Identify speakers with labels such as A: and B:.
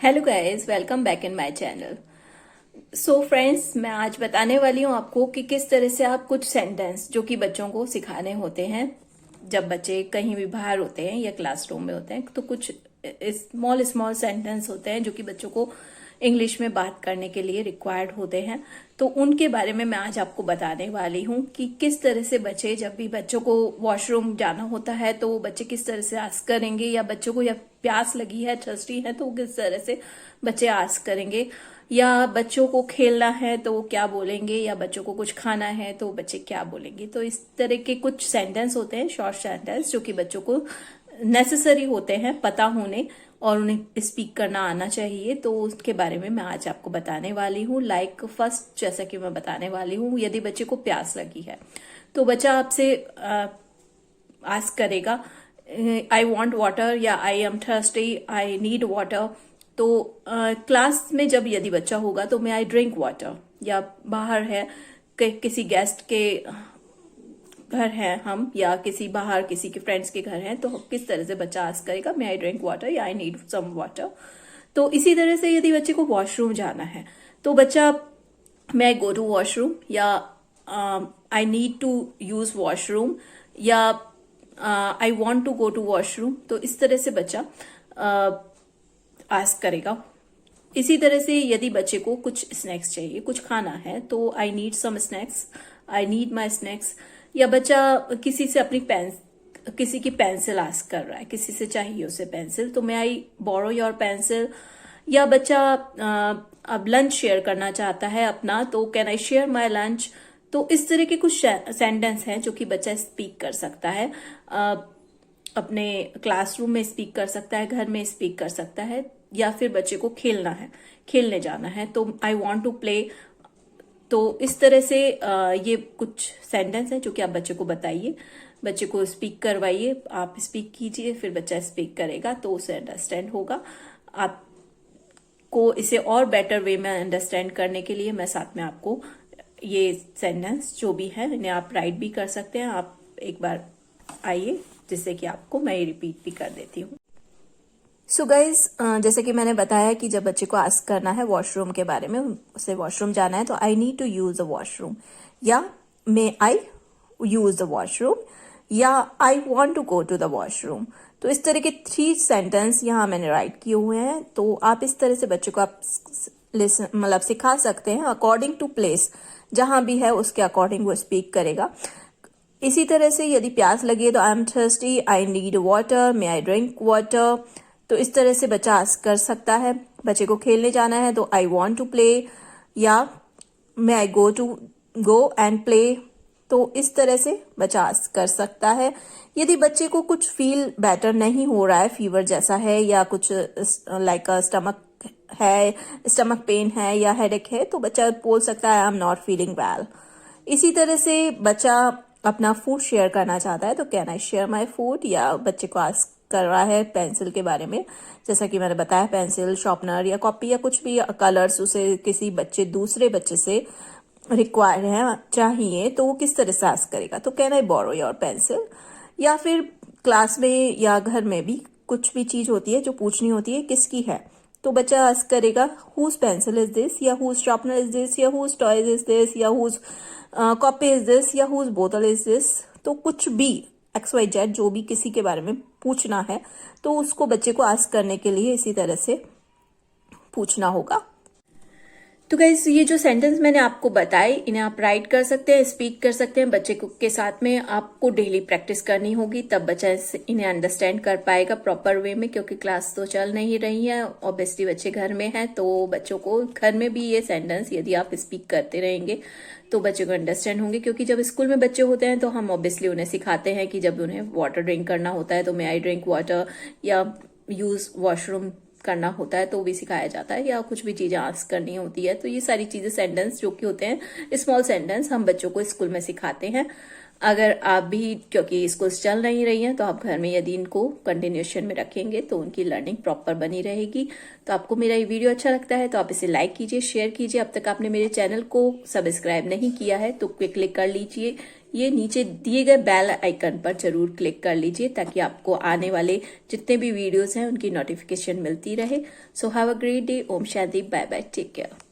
A: Hello guys, welcome back in my channel. So friends, मैं आज बताने वाली हूँ आपको कि किस तरह से आप कुछ सेंटेंस जो कि बच्चों को सिखाने होते हैं जब बच्चे कहीं भी बाहर होते हैं या क्लासरूम में होते हैं, तो कुछ स्मॉल स्मॉल सेंटेंस होते हैं जो कि बच्चों को इंग्लिश में बात करने के लिए रिक्वायर्ड होते हैं। तो उनके बारे में मैं आज आपको बताने वाली हूँ कि किस तरह से बच्चे, जब भी बच्चों को वॉशरूम जाना होता है तो वो बच्चे किस तरह से आस्क करेंगे, या बच्चों को या प्यास लगी है, थर्स्टी है, तो किस तरह से बच्चे आस्क करेंगे, या बच्चों को खेलना है तो वो क्या बोलेंगे, या बच्चों को कुछ खाना है तो बच्चे क्या बोलेंगे। तो इस तरह के कुछ सेंटेंस होते हैं, शॉर्ट सेंटेंस, जो कि बच्चों को नेसेसरी होते हैं पता होने और उन्हें स्पीक करना आना चाहिए। तो उसके बारे में मैं आज आपको बताने वाली हूँ। लाइक फर्स्ट, जैसा कि मैं बताने वाली हूँ, यदि बच्चे को प्यास लगी है तो बच्चा आपसे आस्क करेगा आई वॉन्ट वाटर, या I am thirsty, I need water. तो क्लास में जब यदि बच्चा होगा तो मे आई ड्रिंक वाटर, या बाहर है किसी गेस्ट के घर है हम, या किसी बाहर किसी के फ्रेंड्स के घर हैं, तो किस तरह से बच्चा आस्क करेगा मे आई ड्रिंक वाटर या आई नीड सम वाटर। तो इसी तरह से यदि बच्चे को वॉशरूम जाना है तो बच्चा मे आई गो टू वॉशरूम, या I need to use washroom, या I want to go to washroom. तो इस तरह से बच्चा आस्क करेगा। इसी तरह से यदि बच्चे को कुछ स्नैक्स चाहिए, कुछ खाना है, तो I need some snacks, I need my snacks. या बच्चा किसी से अपनी किसी की पेंसिल आस्क कर रहा है, किसी से चाहिए उसे पेंसिल, तो मे आई बोरो योर पेंसिल। या बच्चा अब लंच शेयर करना चाहता है अपना, तो can I share my lunch. तो इस तरह के कुछ सेंटेंस हैं जो कि बच्चा स्पीक कर सकता है, अपने क्लासरूम में स्पीक कर सकता है, घर में स्पीक कर सकता है। या फिर बच्चे को खेलना है, खेलने जाना है, तो आई वॉन्ट टू प्ले। तो इस तरह से ये कुछ सेंटेंस हैं जो कि आप बच्चे को बताइए, बच्चे को स्पीक करवाइए, आप स्पीक कीजिए, फिर बच्चा स्पीक करेगा तो उसे अंडरस्टैंड होगा। आपको इसे और बेटर वे में अंडरस्टैंड करने के लिए मैं साथ में आपको ये सेंटेंस जो भी है इन्हें आप राइट भी कर सकते हैं। आप एक बार आइए, जिससे कि आपको मैं रिपीट भी कर देती हूँ। सो गाइज, जैसे कि मैंने बताया कि जब बच्चे को आस्क करना है वॉशरूम के बारे में, उसे वॉशरूम जाना है, तो I need to use the washroom, या may I use the washroom, या I want to go to the washroom. तो इस तरह के 3 सेंटेंस यहाँ मैंने राइट किए हुए हैं। तो आप इस तरह से बच्चे को आप मतलब सिखा सकते हैं अकॉर्डिंग टू प्लेस, जहां भी है उसके अकॉर्डिंग वो स्पीक करेगा। इसी तरह से यदि प्यास लगी है तो I am thirsty, I need water, may I drink water. तो इस तरह से बच्चा आस्क कर सकता है। बच्चे को खेलने जाना है तो आई वॉन्ट टू प्ले, या may I go and play. तो इस तरह से बच्चा आस्क कर सकता है। यदि बच्चे को कुछ फील बेटर नहीं हो रहा है, फीवर जैसा है, या कुछ लाइक स्टमक पेन है या हेडेक है, तो बच्चा बोल सकता है I am not feeling well. इसी तरह से बच्चा अपना फूड शेयर करना चाहता है तो can I share my food, या बच्चे को आस्क कर रहा है पेंसिल के बारे में, जैसा कि मैंने बताया पेंसिल, शार्पनर या कॉपी या कुछ भी कलर्स उसे किसी दूसरे बच्चे से रिक्वायर्ड है, चाहिए, तो वो किस तरह से आस्क करेगा, तो can I borrow your pencil. या फिर क्लास में या घर में भी कुछ भी चीज होती है जो पूछनी होती है किसकी है, तो बच्चा आस्क करेगा हुज पेंसिल इज दिस, या हुज शार्पनर इज दिस, या हुज टॉयज इज दिस, या हुज कॉपी इज दिस, या हुज बोतल इज दिस। तो कुछ भी XYZ जो भी किसी के बारे में पूछना है तो उसको बच्चे को आस्क करने के लिए इसी तरह से पूछना होगा। तो गाइज, ये जो सेंटेंस मैंने आपको बताए इन्हें आप राइट कर सकते हैं, स्पीक कर सकते हैं। बच्चे के साथ में आपको डेली प्रैक्टिस करनी होगी, तब बच्चा इन्हें अंडरस्टैंड कर पाएगा प्रॉपर वे में, क्योंकि क्लास तो चल नहीं रही है, ऑब्वियसली बच्चे घर में हैं, तो बच्चों को घर में भी ये सेंटेंस यदि आप स्पीक करते रहेंगे तो बच्चे को अंडरस्टैंड होंगे। क्योंकि जब स्कूल में बच्चे होते हैं तो हम ऑब्वियसली उन्हें सिखाते हैं कि जब उन्हें वाटर ड्रिंक करना होता है तो मे आई ड्रिंक वाटर, या यूज वॉशरूम करना होता है तो भी सिखाया जाता है, या कुछ भी चीजें आस्क करनी होती है। तो ये सारी चीजें सेंटेंस जो कि होते हैं स्मॉल सेंटेंस, हम बच्चों को स्कूल में सिखाते हैं। अगर आप भी, क्योंकि स्कूल चल नहीं रही हैं, तो आप घर में यदि इनको कंटिन्यूएशन में रखेंगे तो उनकी लर्निंग प्रॉपर बनी रहेगी। तो आपको मेरा ये वीडियो अच्छा लगता है तो आप इसे लाइक कीजिए, शेयर कीजिए। अब तक आपने मेरे चैनल को सब्सक्राइब नहीं किया है तो क्विकली कर लीजिए, ये नीचे दिए गए बेल आइकन पर जरूर क्लिक कर लीजिए ताकि आपको आने वाले जितने भी वीडियोस हैं उनकी नोटिफिकेशन मिलती रहे। So have a great day. ओम शांति। Bye bye. Take care.